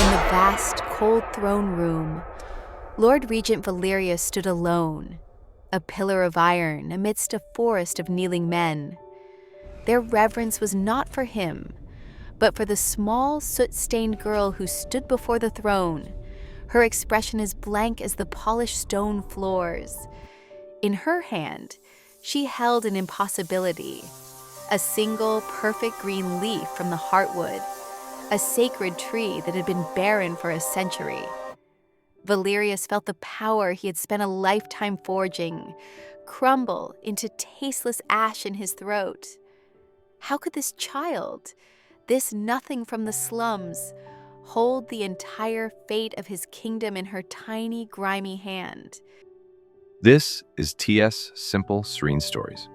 In the vast, cold throne room, Lord Regent Valerius stood alone, a pillar of iron amidst a forest of kneeling men. Their reverence was not for him, but for the small, soot-stained girl who stood before the throne, her expression as blank as the polished stone floors. In her hand, she held an impossibility, a single perfect green leaf from the heartwood, a sacred tree that had been barren for a century. Valerius felt the power he had spent a lifetime forging crumble into tasteless ash in his throat. How could this child, this nothing from the slums, hold the entire fate of his kingdom in her tiny, grimy hand? This is TS Simple Serene Stories.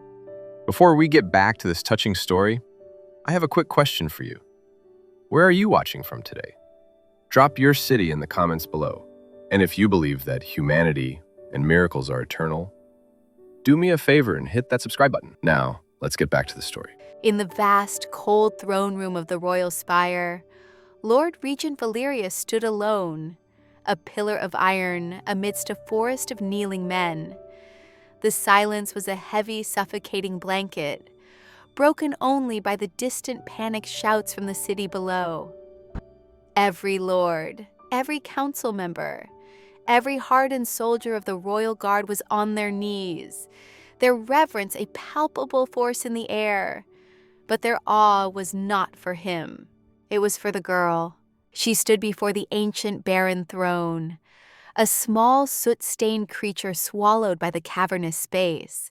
Before we get back to this touching story, I have a quick question for you. Where are you watching from today? Drop your city in the comments below. And if you believe that humanity and miracles are eternal, do me a favor and hit that subscribe button. Now, let's get back to the story. In the vast, cold throne room of the royal spire, Lord Regent Valerius stood alone, a pillar of iron amidst a forest of kneeling men. The silence was a heavy, suffocating blanket, broken only by the distant panicked shouts from the city below. Every lord, every council member, every hardened soldier of the royal guard was on their knees, their reverence a palpable force in the air. But their awe was not for him. It was for the girl. She stood before the ancient barren throne, a small soot-stained creature swallowed by the cavernous space.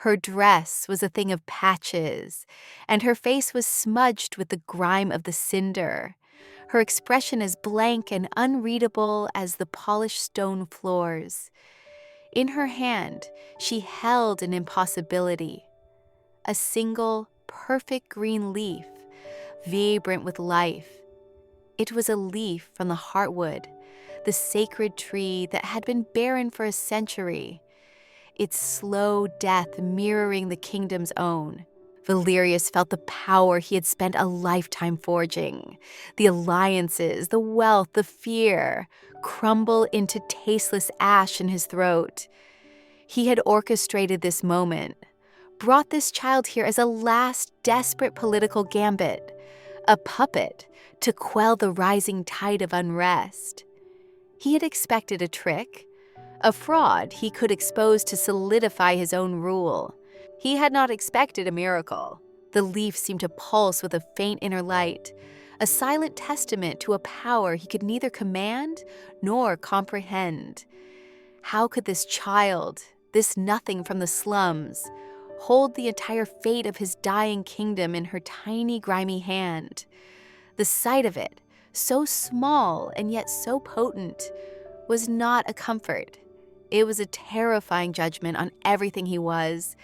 Her dress was a thing of patches, and her face was smudged with the grime of the cinder, her expression as blank and unreadable as the polished stone floors. In her hand, she held an impossibility, a single, perfect green leaf, vibrant with life. It was a leaf from the heartwood, the sacred tree that had been barren for a century, its slow death mirroring the kingdom's own. Valerius felt the power he had spent a lifetime forging. The alliances, the wealth, the fear crumble into tasteless ash in his throat. He had orchestrated this moment, brought this child here as a last desperate political gambit, a puppet to quell the rising tide of unrest. He had expected a trick, a fraud he could expose to solidify his own rule. He had not expected a miracle. The leaf seemed to pulse with a faint inner light, a silent testament to a power he could neither command nor comprehend. How could this child, this nothing from the slums, hold the entire fate of his dying kingdom in her tiny, grimy hand? The sight of it, so small and yet so potent, was not a comfort. It was a terrifying judgment on everything he was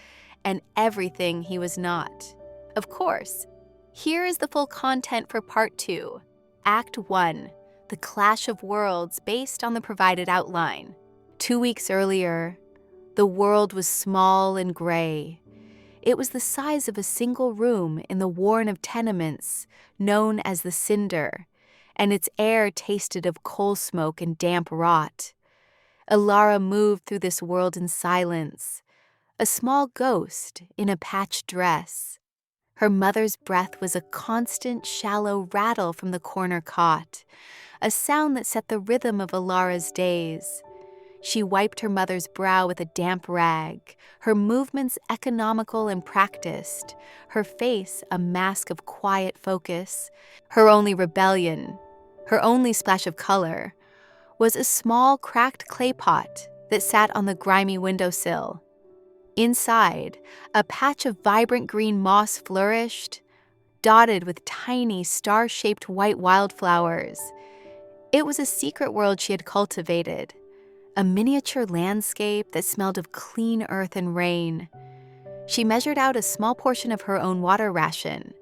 and everything he was not. Of course, here is the full content for Part 2, Act 1, The Clash of Worlds, based on the provided outline. 2 weeks earlier, the world was small and gray. It was the size of a single room in the warren of tenements known as the Cinder, and its air tasted of coal smoke and damp rot. Alara moved through this world in silence, a small ghost in a patched dress. Her mother's breath was a constant, shallow rattle from the corner cot, a sound that set the rhythm of Alara's days. She wiped her mother's brow with a damp rag, her movements economical and practiced, her face a mask of quiet focus. Her only rebellion, her only splash of color, was a small cracked clay pot that sat on the grimy windowsill. Inside, a patch of vibrant green moss flourished, dotted with tiny star-shaped white wildflowers. It was a secret world she had cultivated, a miniature landscape that smelled of clean earth and rain. She measured out a small portion of her own water ration,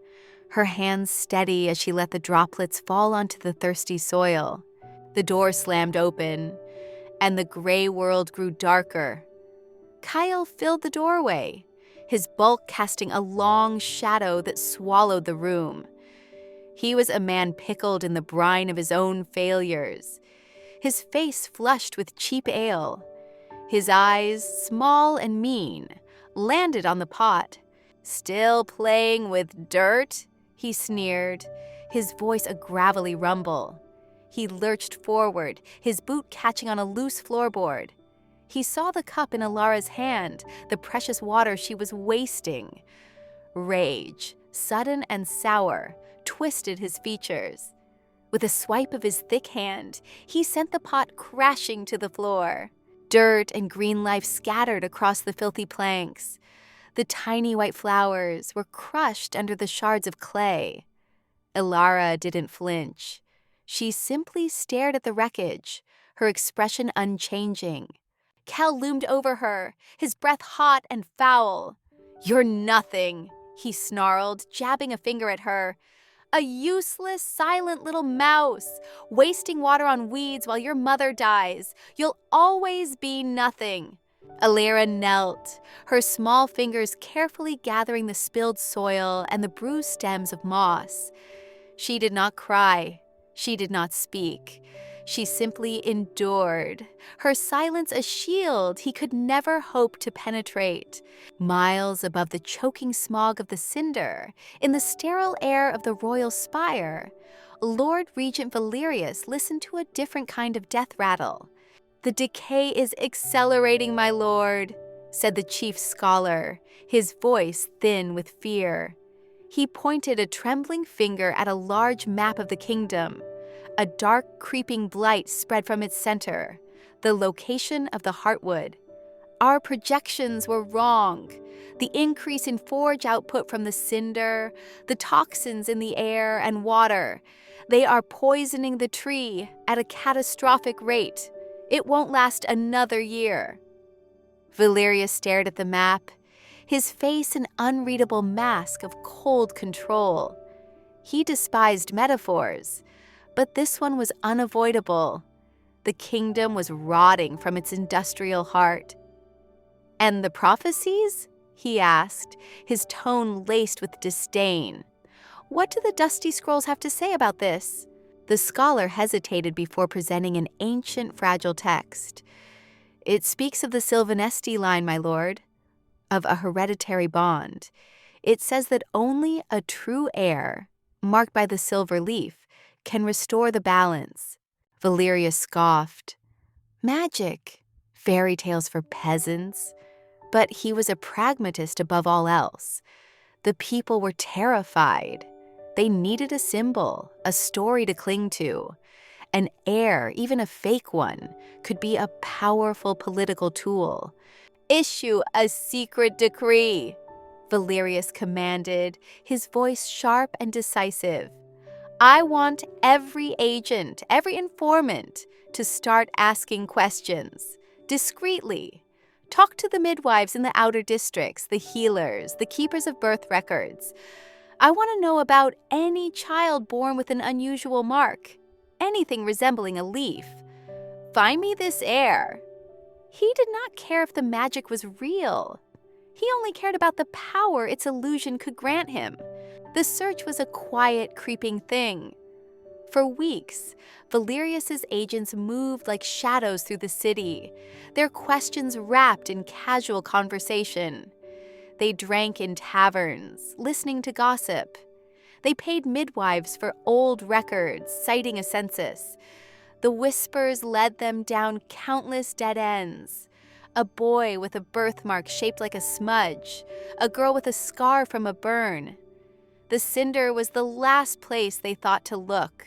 her hands steady as she let the droplets fall onto the thirsty soil. The door slammed open, and the gray world grew darker. Kyle filled the doorway, his bulk casting a long shadow that swallowed the room. He was a man pickled in the brine of his own failures, his face flushed with cheap ale. His eyes, small and mean, landed on the pot. "Still playing with dirt?" he sneered, his voice a gravelly rumble. He lurched forward, his boot catching on a loose floorboard. He saw the cup in Alara's hand, the precious water she was wasting. Rage, sudden and sour, twisted his features. With a swipe of his thick hand, he sent the pot crashing to the floor. Dirt and green life scattered across the filthy planks. The tiny white flowers were crushed under the shards of clay. Alara didn't flinch. She simply stared at the wreckage, her expression unchanging. Kel loomed over her, his breath hot and foul. "You're nothing," he snarled, jabbing a finger at her. "A useless, silent little mouse, wasting water on weeds while your mother dies. You'll always be nothing." Alara knelt, her small fingers carefully gathering the spilled soil and the bruised stems of moss. She did not cry. She did not speak. She simply endured, her silence a shield he could never hope to penetrate. Miles above the choking smog of the cinder, in the sterile air of the royal spire, Lord Regent Valerius listened to a different kind of death rattle. "The decay is accelerating, my lord," said the chief scholar, his voice thin with fear. He pointed a trembling finger at a large map of the kingdom. A dark, creeping blight spread from its center, the location of the heartwood. "Our projections were wrong. The increase in forage output from the cinder, the toxins in the air and water, they are poisoning the tree at a catastrophic rate. It won't last another year." Valerius stared at the map, his face an unreadable mask of cold control. He despised metaphors, but this one was unavoidable. The kingdom was rotting from its industrial heart. "And the prophecies?" he asked, his tone laced with disdain. "What do the dusty scrolls have to say about this?" The scholar hesitated before presenting an ancient, fragile text. "It speaks of the Sylvanesti line, my lord, of a hereditary bond. It says that only a true heir, marked by the silver leaf, can restore the balance." Valerius scoffed. Magic, fairy tales for peasants. But he was a pragmatist above all else. The people were terrified. They needed a symbol, a story to cling to. An heir, even a fake one, could be a powerful political tool. "Issue a secret decree," Valerius commanded, his voice sharp and decisive. "I want every agent, every informant, to start asking questions, discreetly. Talk to the midwives in the outer districts, the healers, the keepers of birth records. I want to know about any child born with an unusual mark, anything resembling a leaf. Find me this heir." He did not care if the magic was real. He only cared about the power its illusion could grant him. The search was a quiet, creeping thing. For weeks, Valerius's agents moved like shadows through the city, their questions wrapped in casual conversation. They drank in taverns, listening to gossip. They paid midwives for old records, citing a census. The whispers led them down countless dead ends. A boy with a birthmark shaped like a smudge, a girl with a scar from a burn. The cinder was the last place they thought to look.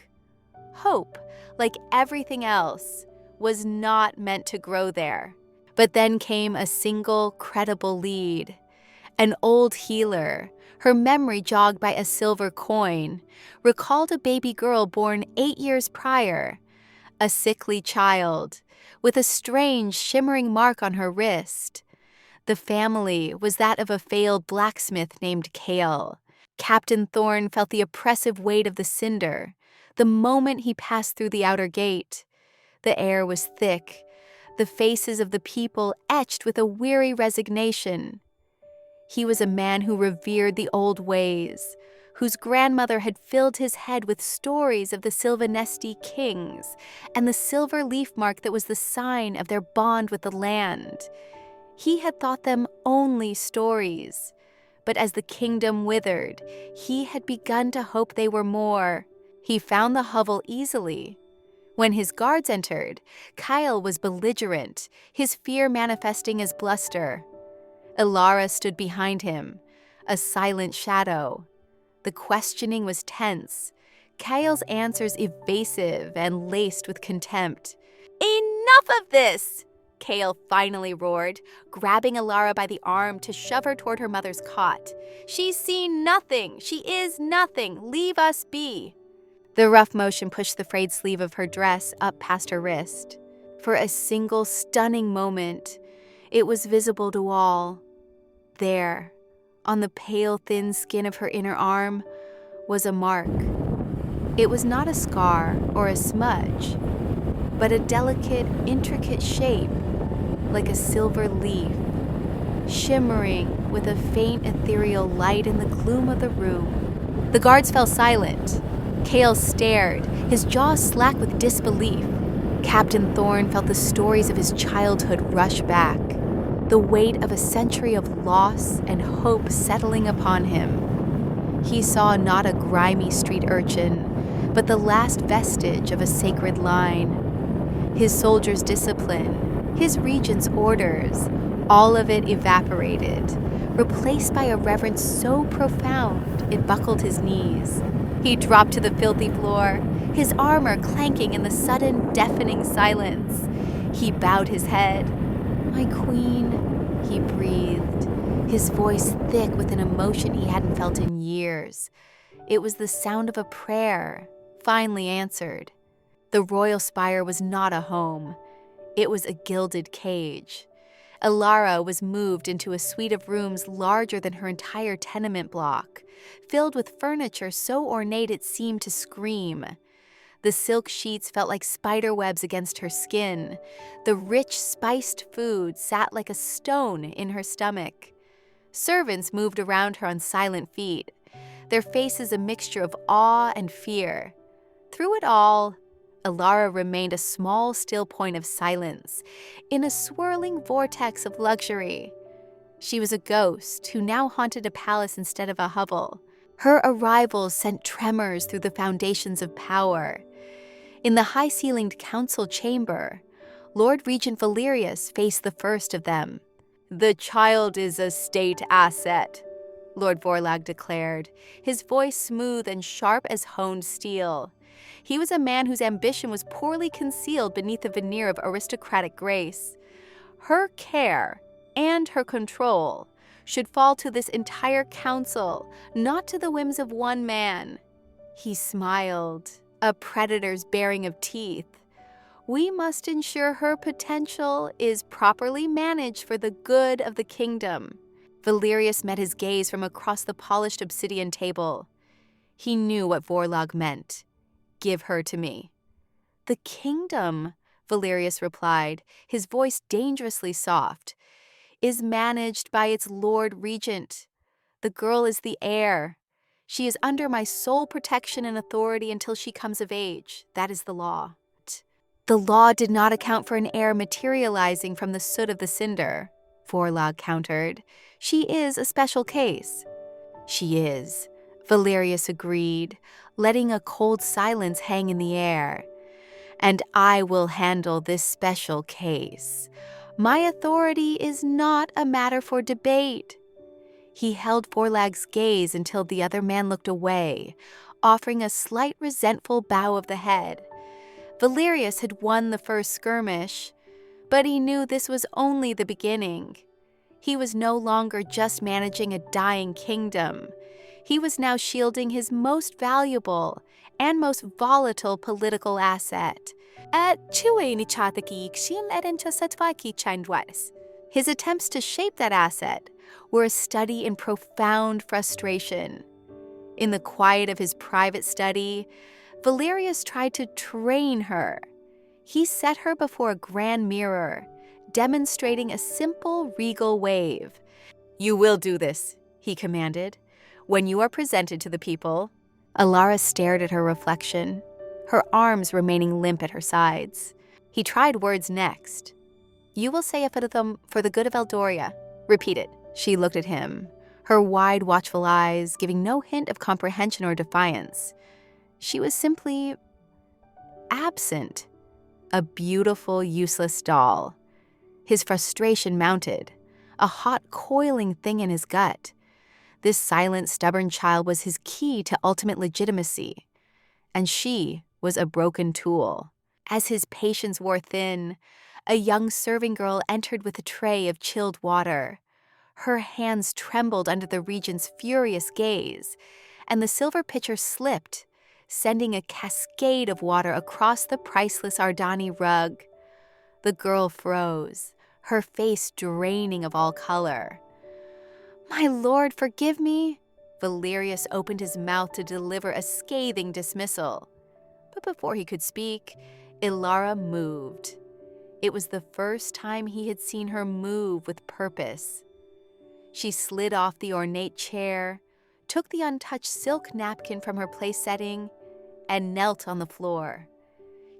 Hope, like everything else, was not meant to grow there. But then came a single, credible lead. An old healer, her memory jogged by a silver coin, recalled a baby girl born 8 years prior, a sickly child, with a strange, shimmering mark on her wrist. The family was that of a failed blacksmith named Kale. Captain Thorne felt the oppressive weight of the cinder the moment he passed through the outer gate. The air was thick, the faces of the people etched with a weary resignation. He was a man who revered the old ways, whose grandmother had filled his head with stories of the Sylvanesti kings and the silver leaf mark that was the sign of their bond with the land. He had thought them only stories, but as the kingdom withered, he had begun to hope they were more. He found the hovel easily. When his guards entered, Kyle was belligerent, his fear manifesting as bluster. Ilara stood behind him, a silent shadow. The questioning was tense, Kyle's answers evasive and laced with contempt. "Enough of this!" Kale finally roared, grabbing Ilara by the arm to shove her toward her mother's cot. "She's seen nothing. She is nothing. Leave us be." The rough motion pushed the frayed sleeve of her dress up past her wrist. For a single stunning moment, it was visible to all. There, on the pale, thin skin of her inner arm, was a mark. It was not a scar or a smudge, but a delicate, intricate shape, like a silver leaf, shimmering with a faint ethereal light in the gloom of the room. The guards fell silent. Kale stared, his jaw slack with disbelief. Captain Thorne felt the stories of his childhood rush back, the weight of a century of loss and hope settling upon him. He saw not a grimy street urchin, but the last vestige of a sacred line. His soldiers' discipline, his regent's orders, all of it evaporated, replaced by a reverence so profound it buckled his knees. He dropped to the filthy floor, his armor clanking in the sudden, deafening silence. He bowed his head. "My queen," he breathed, his voice thick with an emotion he hadn't felt in years. It was the sound of a prayer, finally answered. The royal spire was not a home. It was a gilded cage. Ilara was moved into a suite of rooms larger than her entire tenement block, filled with furniture so ornate it seemed to scream. The silk sheets felt like spider webs against her skin. The rich, spiced food sat like a stone in her stomach. Servants moved around her on silent feet, their faces a mixture of awe and fear. Through it all, Ilara remained a small, still point of silence, in a swirling vortex of luxury. She was a ghost who now haunted a palace instead of a hovel. Her arrival sent tremors through the foundations of power. In the high-ceilinged council chamber, Lord Regent Valerius faced the first of them. "The child is a state asset," Lord Vorlag declared, his voice smooth and sharp as honed steel. He was a man whose ambition was poorly concealed beneath a veneer of aristocratic grace. Her care and her control should fall to this entire council, not to the whims of one man. He smiled, a predator's baring of teeth. "We must ensure her potential is properly managed for the good of the kingdom." Valerius met his gaze from across the polished obsidian table. He knew what Vorlag meant. "Give her to me." "The kingdom," Valerius replied, his voice dangerously soft, "is managed by its Lord Regent. The girl is the heir. She is under my sole protection and authority until she comes of age. That is the law." "The law did not account for an heir materializing from the soot of the cinder," Vorlag countered. "She is a special case." "She is," Valerius agreed, letting a cold silence hang in the air. "And I will handle this special case. My authority is not a matter for debate." He held Vorlag's gaze until the other man looked away, offering a slight resentful bow of the head. Valerius had won the first skirmish, but he knew this was only the beginning. He was no longer just managing a dying kingdom. He was now shielding his most valuable and most volatile political asset. His attempts to shape that asset were a study in profound frustration. In the quiet of his private study, Valerius tried to train her. He set her before a grand mirror, demonstrating a simple, regal wave. "You will do this," he commanded. When you are presented to the people, Alara stared at her reflection, her arms remaining limp at her sides. He tried words next. You will say a for them for the good of Eldoria. Repeat it. She looked at him, her wide, watchful eyes giving no hint of comprehension or defiance. She was simply absent, a beautiful, useless doll. His frustration mounted, a hot, coiling thing in his gut. This silent, stubborn child was his key to ultimate legitimacy, and she was a broken tool. As his patience wore thin, a young serving girl entered with a tray of chilled water. Her hands trembled under the regent's furious gaze, and the silver pitcher slipped, sending a cascade of water across the priceless Ardani rug. The girl froze, her face draining of all color. My lord, forgive me. Valerius opened his mouth to deliver a scathing dismissal. But before he could speak, Ilara moved. It was the first time he had seen her move with purpose. She slid off the ornate chair, took the untouched silk napkin from her place setting, and knelt on the floor.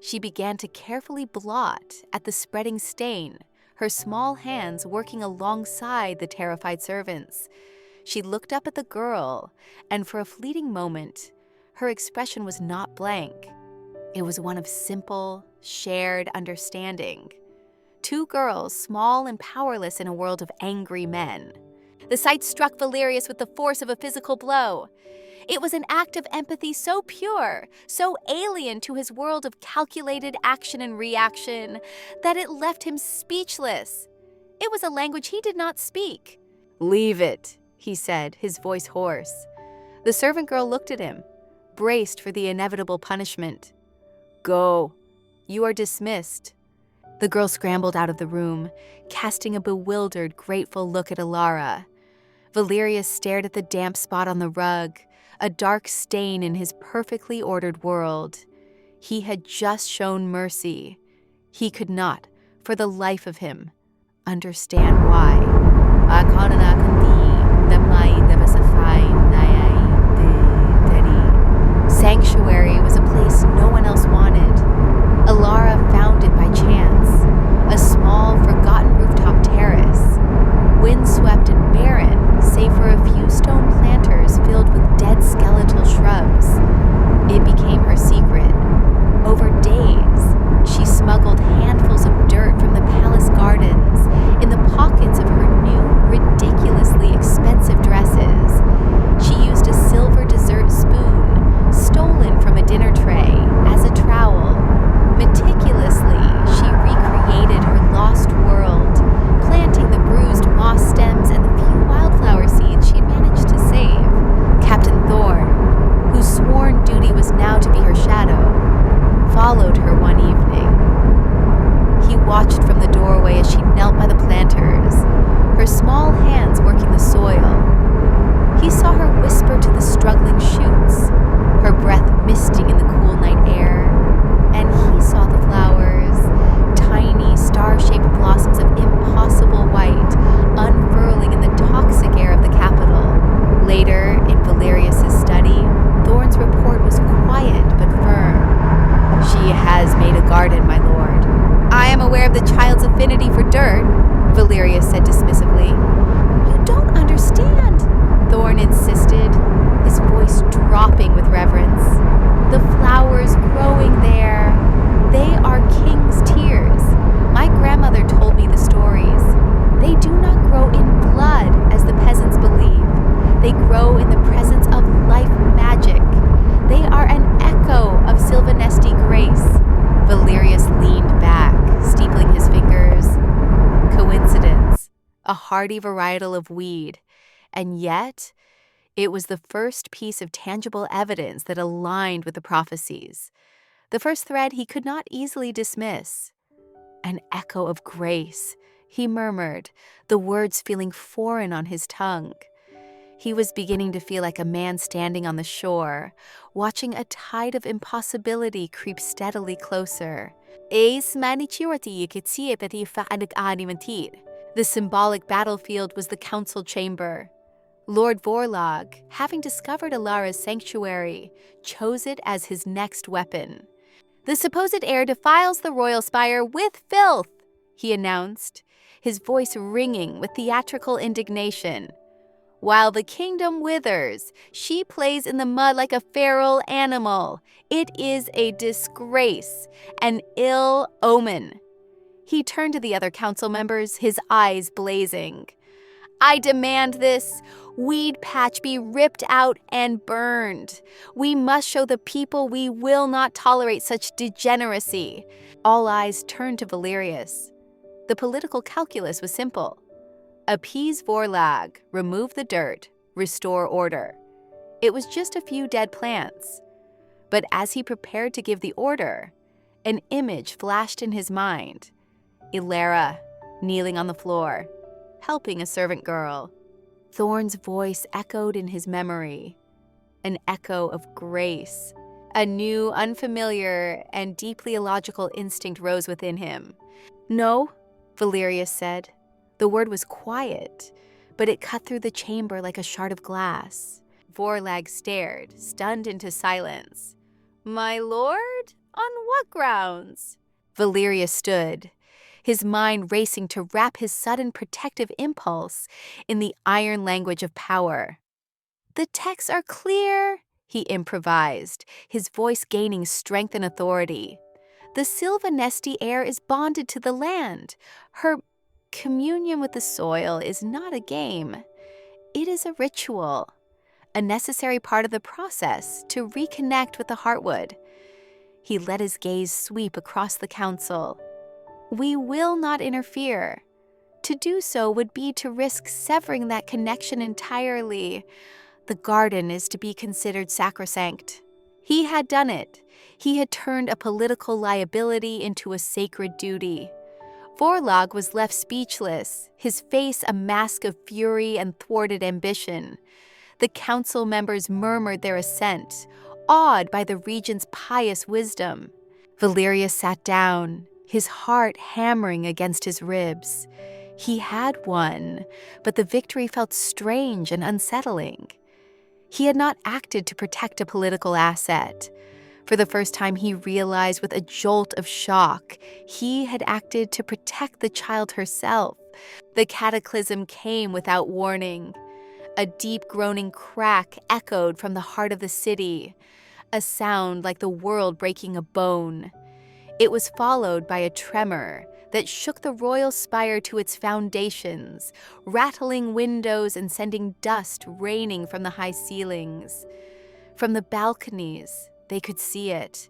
She began to carefully blot at the spreading stain, her small hands working alongside the terrified servants. She looked up at the girl, and for a fleeting moment, her expression was not blank. It was one of simple, shared understanding. Two girls, small and powerless in a world of angry men. The sight struck Valerius with the force of a physical blow. It was an act of empathy so pure, so alien to his world of calculated action and reaction, that it left him speechless. It was a language he did not speak. "Leave it," he said, his voice hoarse. The servant girl looked at him, braced for the inevitable punishment. "Go. You are dismissed." The girl scrambled out of the room, casting a bewildered, grateful look at Ilara. Valerius stared at the damp spot on the rug, a dark stain in his perfectly ordered world. He had just shown mercy. He could not, for the life of him, understand why. Sanctuary was a place no one else wanted. Ilara found it by chance, a small, forgotten rooftop terrace, windswept and barren, save for a few stone planters filled with dead skeletal shrubs. It became her secret. Over days, she smuggled handfuls of dirt from the palace gardens in the pockets of her new, ridiculously expensive dresses. She used a silver dessert spoon, stolen from a dinner tray, as a trowel. Meticulously, she recreated her lost world, planting the bruised moss stems and the few wildflower seeds she'd managed to save. Captain Thorne, whose sworn duty was now to be her shadow, followed her one evening. He watched from the doorway as she knelt by the planters, her small hands working the soil. He saw her whisper to the struggling shoots, her breath misting in the cool night air, and he saw the flowers, tiny star-shaped blossoms of impossible white, unfurling in the toxic air of the capital. Later, in Valerius's study, Thorne's report was quiet but firm. She has made a garden, my lord. I am aware of the child's affinity for dirt, Valerius said dismissively. You don't understand, Thorne insisted, his voice dropping with reverence. The flowers growing there, they are king's tears. My grandmother told me the stories. They do not grow in blood, as the peasants believe. They grow in the presence of life magic. They are an echo of Sylvanesti grace. Valerius leaned back, steepling his fingers. Coincidence, a hardy varietal of weed, and yet it was the first piece of tangible evidence that aligned with the prophecies, the first thread he could not easily dismiss. An echo of grace, he murmured, the words feeling foreign on his tongue. He was beginning to feel like a man standing on the shore, watching a tide of impossibility creep steadily closer. The symbolic battlefield was the council chamber. Lord Vorlog, having discovered Alara's sanctuary, chose it as his next weapon. "The supposed heir defiles the royal spire with filth," he announced, his voice ringing with theatrical indignation. "While the kingdom withers, she plays in the mud like a feral animal. It is a disgrace, an ill omen." He turned to the other council members, his eyes blazing. "I demand this weed patch be ripped out and burned. We must show the people we will not tolerate such degeneracy." All eyes turned to Valerius. The political calculus was simple. Appease Vorlag, remove the dirt, restore order. It was just a few dead plants. But as he prepared to give the order, an image flashed in his mind. Ilara, kneeling on the floor, helping a servant girl. Thorn's voice echoed in his memory, an echo of grace. A new, unfamiliar, and deeply illogical instinct rose within him. "No," Valerius said. The word was quiet, but it cut through the chamber like a shard of glass. Vorlag stared, stunned into silence. "My lord? On what grounds?" Valerius stood, his mind racing to wrap his sudden protective impulse in the iron language of power. "The texts are clear," he improvised, his voice gaining strength and authority. "The Sylvanesti heir is bonded to the land. Her communion with the soil is not a game. It is a ritual, a necessary part of the process to reconnect with the heartwood." He let his gaze sweep across the council. "We will not interfere. To do so would be to risk severing that connection entirely. The garden is to be considered sacrosanct." He had done it. He had turned a political liability into a sacred duty. Vorlog was left speechless, his face a mask of fury and thwarted ambition. The council members murmured their assent, awed by the regent's pious wisdom. Valerius sat down, his heart hammering against his ribs. He had won, but the victory felt strange and unsettling. He had not acted to protect a political asset. For the first time, he realized with a jolt of shock, he had acted to protect the child herself. The cataclysm came without warning. A deep groaning crack echoed from the heart of the city, a sound like the world breaking a bone. It was followed by a tremor that shook the royal spire to its foundations, rattling windows and sending dust raining from the high ceilings. From the balconies, they could see it.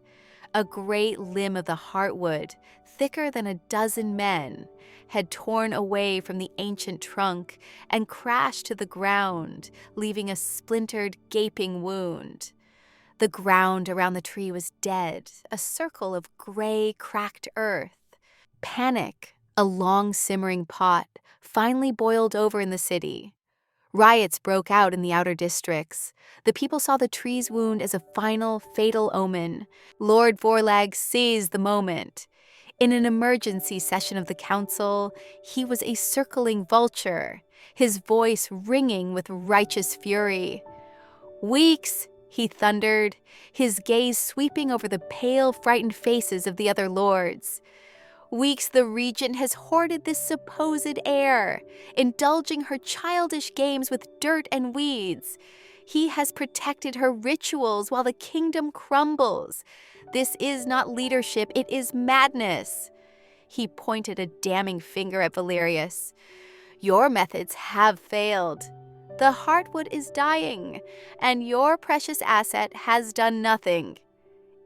A great limb of the heartwood, thicker than a dozen men, had torn away from the ancient trunk and crashed to the ground, leaving a splintered, gaping wound. The ground around the tree was dead, a circle of gray, cracked earth. Panic, a long simmering pot, finally boiled over in the city. Riots broke out in the outer districts. The people saw the tree's wound as a final, fatal omen. Lord Vorlag seized the moment. In an emergency session of the council, he was a circling vulture, his voice ringing with righteous fury. "Weeks," he thundered, his gaze sweeping over the pale, frightened faces of the other lords. "Weeks the regent has hoarded this supposed heir, indulging her childish games with dirt and weeds. He has protected her rituals while the kingdom crumbles. This is not leadership, it is madness." He pointed a damning finger at Valerius. "Your methods have failed. The heartwood is dying, and your precious asset has done nothing.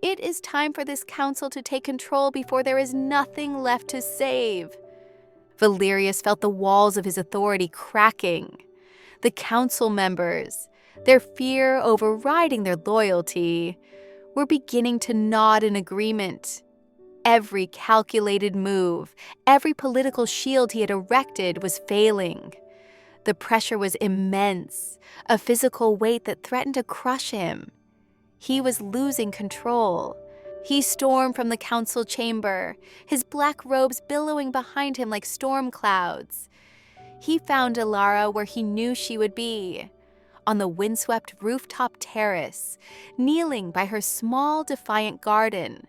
It is time for this council to take control before there is nothing left to save." Valerius felt the walls of his authority cracking. The council members, their fear overriding their loyalty, were beginning to nod in agreement. Every calculated move, every political shield he had erected was failing. The pressure was immense, a physical weight that threatened to crush him. He was losing control. He stormed from the council chamber, his black robes billowing behind him like storm clouds. He found Ilara where he knew she would be, on the windswept rooftop terrace, kneeling by her small, defiant garden.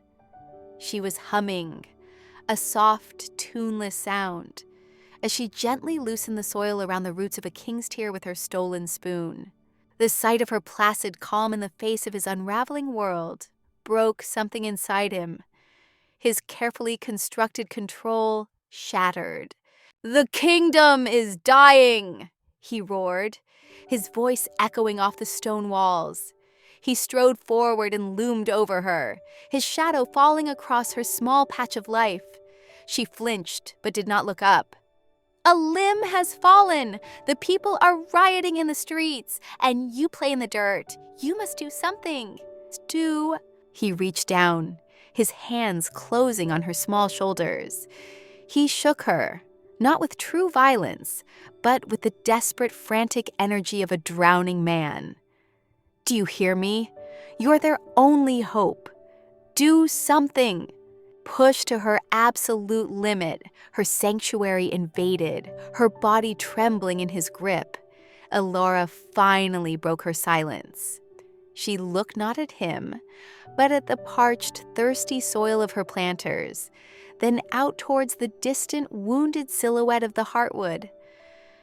She was humming, a soft, tuneless sound, as she gently loosened the soil around the roots of a king's tear with her stolen spoon. The sight of her placid calm in the face of his unraveling world broke something inside him. His carefully constructed control shattered. "The kingdom is dying!" he roared, his voice echoing off the stone walls. He strode forward and loomed over her, his shadow falling across her small patch of life. She flinched, but did not look up. "A limb has fallen! The people are rioting in the streets, and you play in the dirt. You must do something. Do..." He reached down, his hands closing on her small shoulders. He shook her, not with true violence, but with the desperate, frantic energy of a drowning man. "Do you hear me? You're their only hope. Do something." Pushed to her absolute limit, her sanctuary invaded, her body trembling in his grip, Elara finally broke her silence. She looked not at him, but at the parched, thirsty soil of her planters, then out towards the distant, wounded silhouette of the heartwood.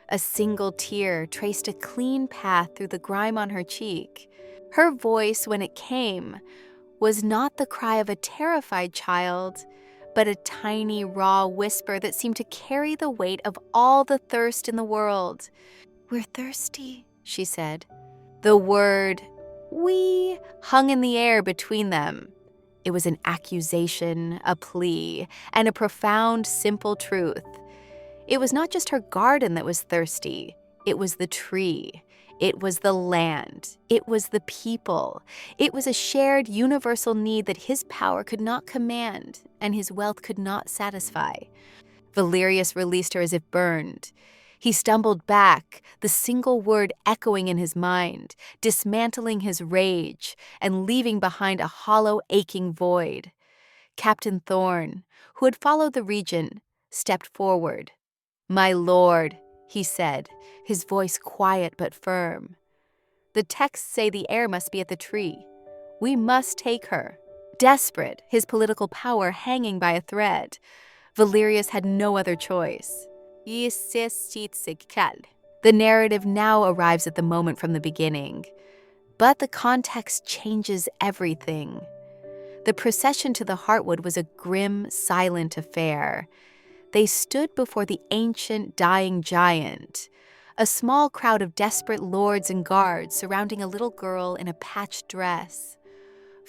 A single tear traced a clean path through the grime on her cheek. Her voice, when it came, was not the cry of a terrified child, but a tiny, raw whisper that seemed to carry the weight of all the thirst in the world. "We're thirsty," she said. The word, "we," hung in the air between them. It was an accusation, a plea, and a profound, simple truth. It was not just her garden that was thirsty. It was the tree. It was the land. It was the people. It was a shared universal need that his power could not command and his wealth could not satisfy. Valerius released her as if burned. He stumbled back, the single word echoing in his mind, dismantling his rage and leaving behind a hollow, aching void. Captain Thorne, who had followed the regent, stepped forward. "My lord," he said, his voice quiet but firm. "The texts say the heir must be at the tree. We must take her." Desperate, his political power hanging by a thread, Valerius had no other choice. The narrative now arrives at the moment from the beginning, but the context changes everything. The procession to the Heartwood was a grim, silent affair. They stood before the ancient, dying giant, a small crowd of desperate lords and guards surrounding a little girl in a patched dress.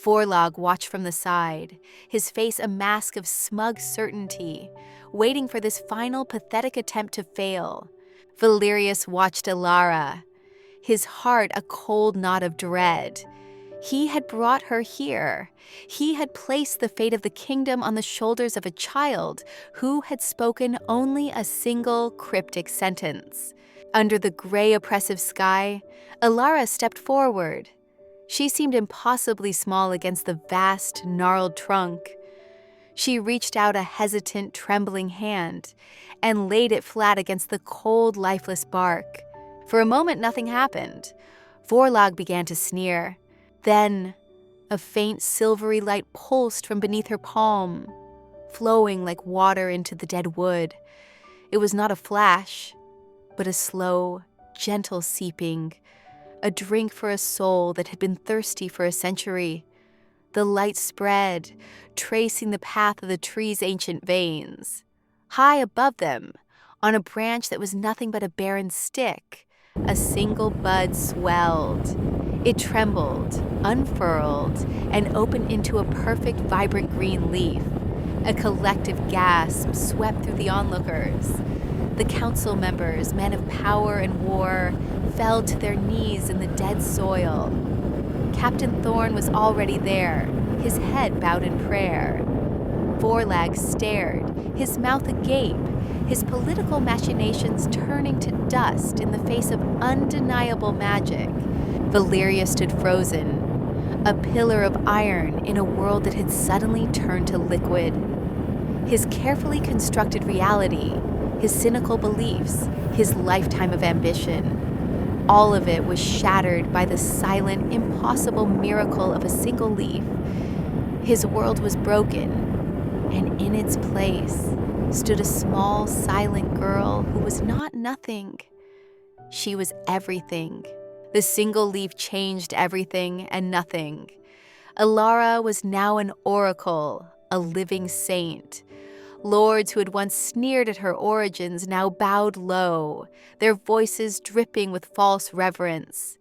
Forlag watched from the side, his face a mask of smug certainty, waiting for this final pathetic attempt to fail. Valerius watched Elara, his heart a cold knot of dread. He had brought her here. He had placed the fate of the kingdom on the shoulders of a child who had spoken only a single cryptic sentence. Under the gray, oppressive sky, Elara stepped forward. She seemed impossibly small against the vast, gnarled trunk. She reached out a hesitant, trembling hand and laid it flat against the cold, lifeless bark. For a moment, nothing happened. Forlag began to sneer. Then, a faint silvery light pulsed from beneath her palm, flowing like water into the dead wood. It was not a flash, but a slow, gentle seeping, a drink for a soul that had been thirsty for a century. The light spread, tracing the path of the tree's ancient veins. High above them, on a branch that was nothing but a barren stick, a single bud swelled. It trembled, unfurled, and opened into a perfect, vibrant green leaf. A collective gasp swept through the onlookers. The council members, men of power and war, fell to their knees in the dead soil. Captain Thorne was already there, his head bowed in prayer. Forlag stared, his mouth agape, his political machinations turning to dust in the face of undeniable magic. Valerius stood frozen, a pillar of iron in a world that had suddenly turned to liquid. His carefully constructed reality, his cynical beliefs, his lifetime of ambition, All of it was shattered by the silent, impossible miracle of a single leaf. His world was broken, and in its place stood a small, silent girl who was not nothing. She was everything. The single leaf changed everything and nothing. Ilara was now an oracle, a living saint. Lords who had once sneered at her origins now bowed low, their voices dripping with false reverence.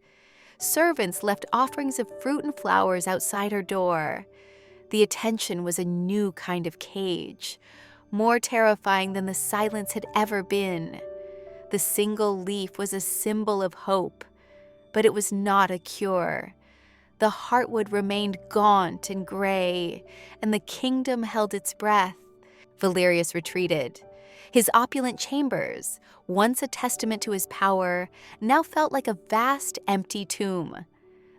Servants left offerings of fruit and flowers outside her door. The attention was a new kind of cage, more terrifying than the silence had ever been. The single leaf was a symbol of hope, but it was not a cure. The heartwood remained gaunt and gray, and the kingdom held its breath. Valerius retreated. His opulent chambers, once a testament to his power, now felt like a vast, empty tomb.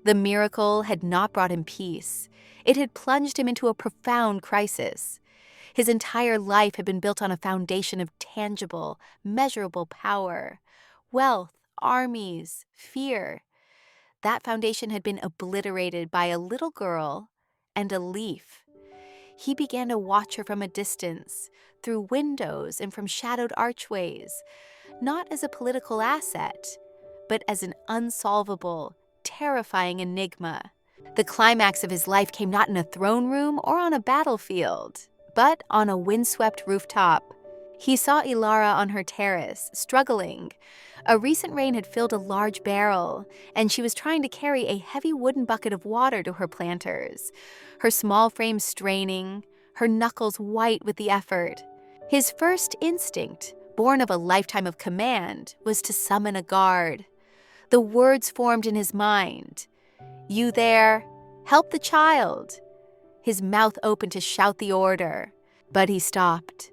The miracle had not brought him peace. It had plunged him into a profound crisis. His entire life had been built on a foundation of tangible, measurable power, wealth, armies, fear. That foundation had been obliterated by a little girl and a leaf. He began to watch her from a distance, through windows and from shadowed archways, not as a political asset, but as an unsolvable, terrifying enigma. The climax of his life came not in a throne room or on a battlefield, but on a windswept rooftop. He saw Ilara on her terrace, struggling. A recent rain had filled a large barrel, and she was trying to carry a heavy wooden bucket of water to her planters, her small frame straining, her knuckles white with the effort. His first instinct, born of a lifetime of command, was to summon a guard. The words formed in his mind. "You there? Help the child." His mouth opened to shout the order, but he stopped.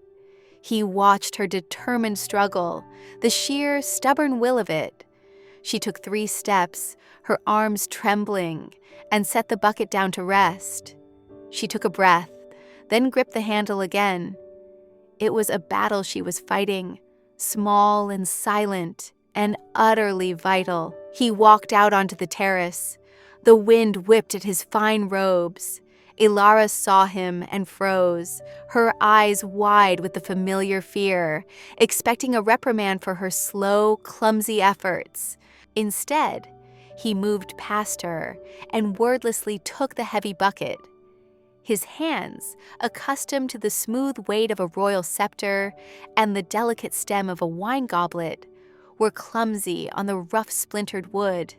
He watched her determined struggle, the sheer, stubborn will of it. She took 3 steps, her arms trembling, and set the bucket down to rest. She took a breath, then gripped the handle again. It was a battle she was fighting, small and silent and utterly vital. He walked out onto the terrace. The wind whipped at his fine robes. Ilara saw him and froze, her eyes wide with the familiar fear, expecting a reprimand for her slow, clumsy efforts. Instead, he moved past her and wordlessly took the heavy bucket. His hands, accustomed to the smooth weight of a royal scepter and the delicate stem of a wine goblet, were clumsy on the rough splintered wood.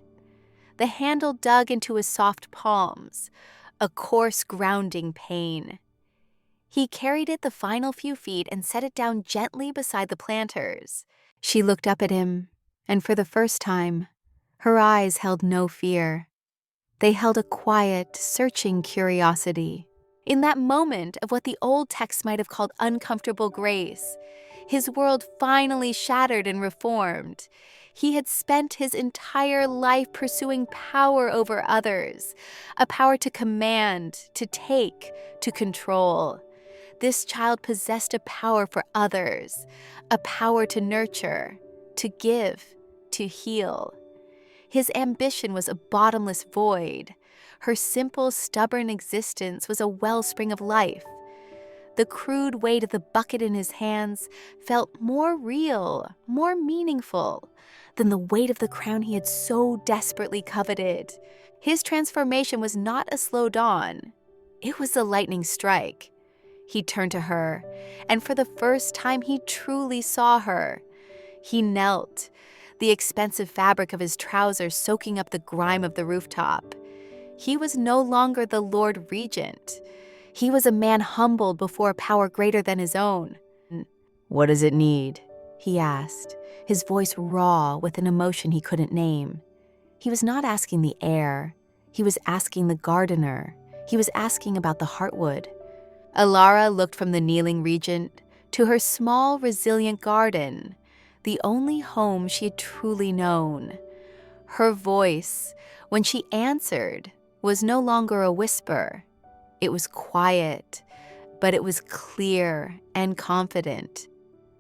The handle dug into his soft palms, a coarse grounding pain. He carried it the final few feet and set it down gently beside the planters. She looked up at him, and for the first time, her eyes held no fear. They held a quiet, searching curiosity. In that moment of what the old text might have called uncomfortable grace, his world finally shattered and reformed. He had spent his entire life pursuing power over others, a power to command, to take, to control. This child possessed a power for others, a power to nurture, to give, to heal. His ambition was a bottomless void. Her simple, stubborn existence was a wellspring of life. The crude weight of the bucket in his hands felt more real, more meaningful than the weight of the crown he had so desperately coveted. His transformation was not a slow dawn. It was a lightning strike. He turned to her, and for the first time he truly saw her. He knelt, the expensive fabric of his trousers soaking up the grime of the rooftop. He was no longer the Lord Regent. He was a man humbled before a power greater than his own. "What does it need?" he asked, his voice raw with an emotion he couldn't name. He was not asking the heir. He was asking the gardener. He was asking about the heartwood. Ilara looked from the kneeling regent to her small, resilient garden, the only home she had truly known. Her voice, when she answered, was no longer a whisper. It was quiet, but it was clear and confident.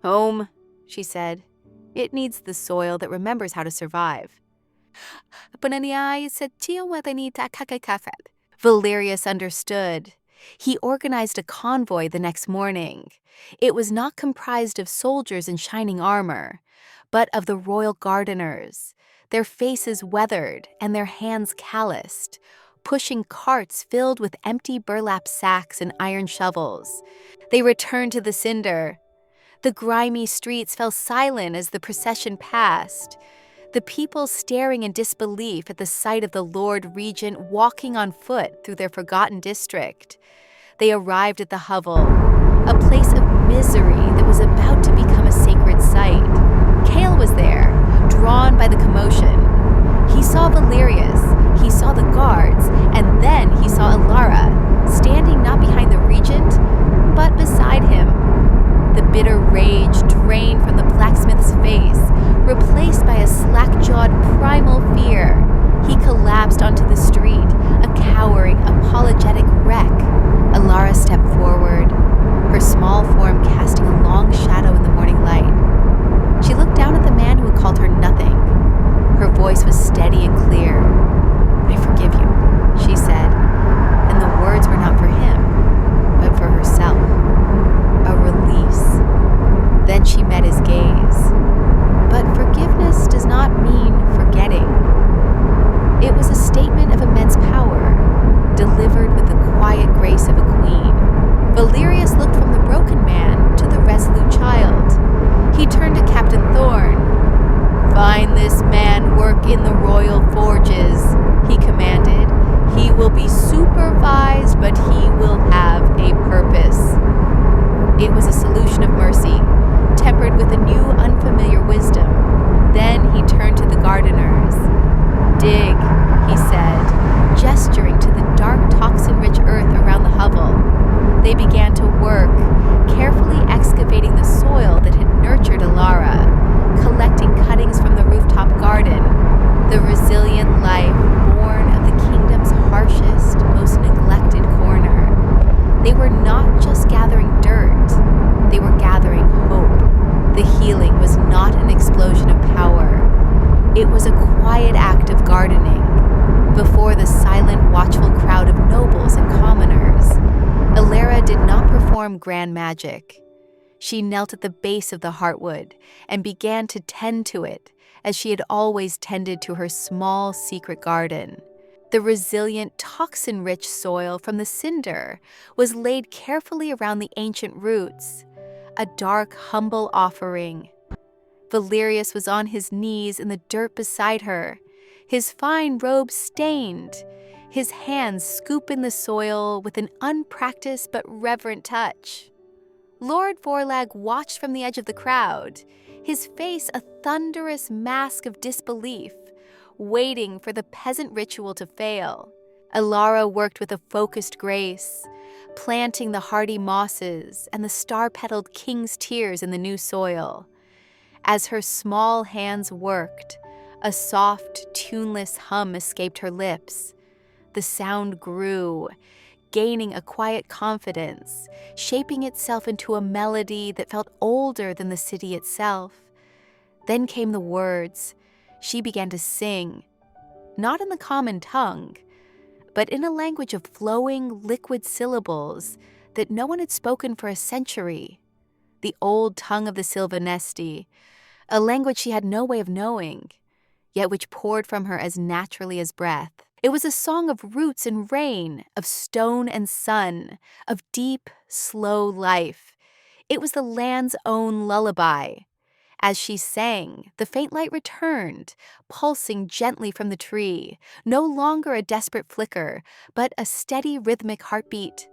"Home," she said. "It needs the soil that remembers how to survive." Valerius understood. He organized a convoy the next morning. It was not comprised of soldiers in shining armor, but of the royal gardeners, their faces weathered and their hands calloused, pushing carts filled with empty burlap sacks and iron shovels. They returned to the cinder. The grimy streets fell silent as the procession passed, the people staring in disbelief at the sight of the Lord Regent walking on foot through their forgotten district. They arrived at the hovel, a place of misery that was about to become a sacred site. Cale was there, drawn by the commotion. He saw Valerius, he saw the guards, and then he saw Alara, standing not behind the regent, but beside him. The bitter rage drained from the blacksmith's face, replaced by a slack-jawed primal fear. He collapsed onto the street, a cowering, apologetic wreck. Alara stepped forward, her small form casting a long shadow in the morning light. She looked down at the man who had called her nothing. Her voice was steady and clear. "I forgive you," she said, and the words were not for him, but for herself. A release. Then she met his gaze. But forgiveness does not mean forgetting. It was a statement of immense power, delivered with the quiet grace of a queen. Valerius looked from the broken man to the resolute child. He turned to Captain Thorne. "Find this man work in the royal forges," he commanded. "He will be supervised, but he will have a purpose." It was a solution of mercy, tempered with a new, unfamiliar wisdom. Then he turned to the gardeners. "Dig," he said, gesturing to the dark, toxin-rich earth around the hovel. They began to work, carefully excavating the soil that had nurtured Alara, collecting cuttings from the rooftop garden, the resilient life born of the kingdom's harshest, most neglected corner. They were not just gathering dirt, they were gathering hope. The healing was not an explosion of power. It was a quiet act of gardening before the silent, watchful crowd of nobles and commoners. Alara did not perform grand magic. She knelt at the base of the heartwood and began to tend to it as she had always tended to her small, secret garden. The resilient, toxin-rich soil from the cinder was laid carefully around the ancient roots, a dark, humble offering. Valerius was on his knees in the dirt beside her, his fine robe stained, his hands scoop in the soil with an unpracticed but reverent touch. Lord Vorlag watched from the edge of the crowd, his face a thunderous mask of disbelief, waiting for the peasant ritual to fail. Alara worked with a focused grace, planting the hardy mosses and the star-petaled king's tears in the new soil. As her small hands worked, a soft, tuneless hum escaped her lips. The sound grew, gaining a quiet confidence, shaping itself into a melody that felt older than the city itself. Then came the words. She began to sing, not in the common tongue, but in a language of flowing, liquid syllables that no one had spoken for a century. The old tongue of the Silvanesti, a language she had no way of knowing, yet which poured from her as naturally as breath. It was a song of roots and rain, of stone and sun, of deep, slow life. It was the land's own lullaby. As she sang, the faint light returned, pulsing gently from the tree, no longer a desperate flicker, but a steady rhythmic heartbeat.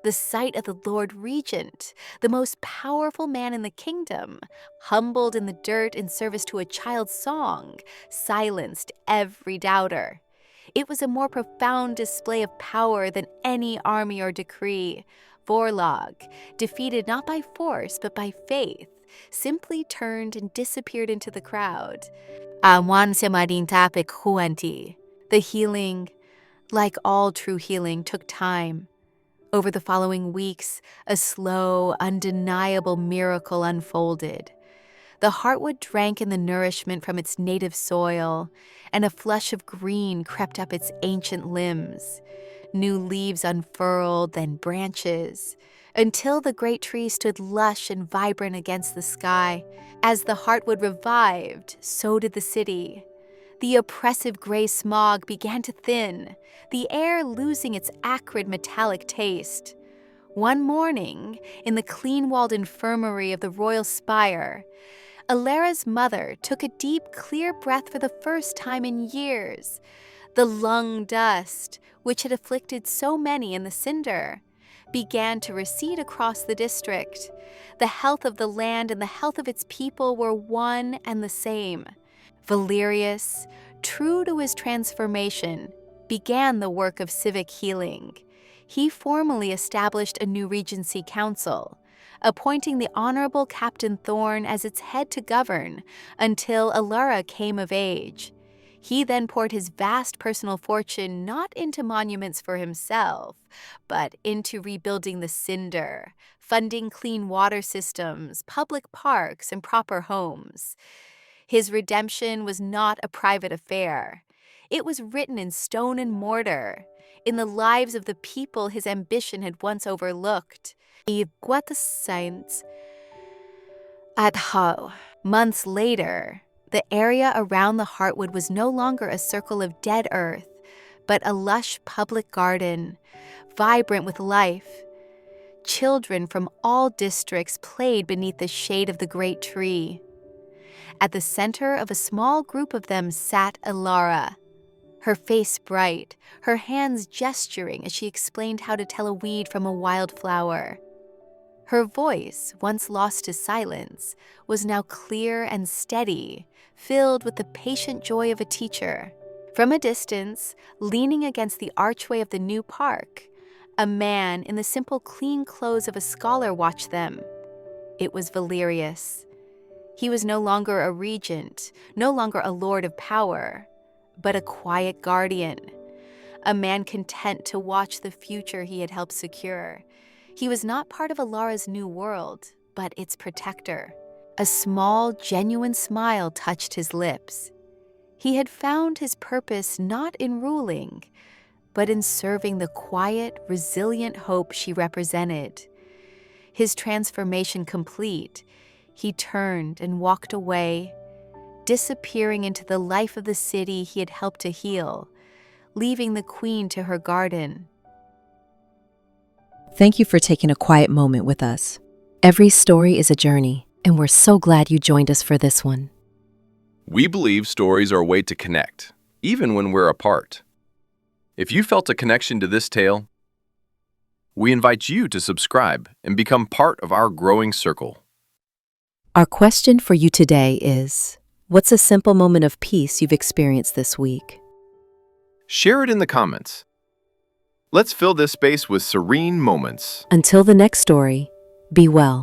The sight of the Lord Regent, the most powerful man in the kingdom, humbled in the dirt in service to a child's song, silenced every doubter. It was a more profound display of power than any army or decree. Vorlag, defeated not by force but by faith, simply turned and disappeared into the crowd. The healing, like all true healing, took time. Over the following weeks, a slow, undeniable miracle unfolded. The heartwood drank in the nourishment from its native soil, and a flush of green crept up its ancient limbs. New leaves unfurled, then branches, until the great tree stood lush and vibrant against the sky. As the heartwood revived, so did the city. The oppressive gray smog began to thin, the air losing its acrid metallic taste. One morning, in the clean-walled infirmary of the royal spire, Alara's mother took a deep, clear breath for the first time in years. The lung dust, which had afflicted so many in the cinder, began to recede across the district. The health of the land and the health of its people were one and the same. Valerius, true to his transformation, began the work of civic healing. He formally established a new regency council, appointing the Honorable Captain Thorne as its head to govern until Alara came of age. He then poured his vast personal fortune not into monuments for himself, but into rebuilding the cinder, funding clean water systems, public parks, and proper homes. His redemption was not a private affair. It was written in stone and mortar, in the lives of the people his ambition had once overlooked. Months later, the area around the Heartwood was no longer a circle of dead earth, but a lush public garden, vibrant with life. Children from all districts played beneath the shade of the great tree. At the center of a small group of them sat Alara, her face bright, her hands gesturing as she explained how to tell a weed from a wildflower. Her voice, once lost to silence, was now clear and steady, filled with the patient joy of a teacher. From a distance, leaning against the archway of the new park, a man in the simple, clean clothes of a scholar watched them. It was Valerius. He was no longer a regent, no longer a lord of power, but a quiet guardian, a man content to watch the future he had helped secure. He was not part of Alara's new world, but its protector. A small, genuine smile touched his lips. He had found his purpose not in ruling, but in serving the quiet, resilient hope she represented. His transformation complete, he turned and walked away, disappearing into the life of the city he had helped to heal, leaving the queen to her garden. Thank you for taking a quiet moment with us. Every story is a journey, and we're so glad you joined us for this one. We believe stories are a way to connect, even when we're apart. If you felt a connection to this tale, we invite you to subscribe and become part of our growing circle. Our question for you today is, what's a simple moment of peace you've experienced this week? Share it in the comments. Let's fill this space with serene moments. Until the next story, be well.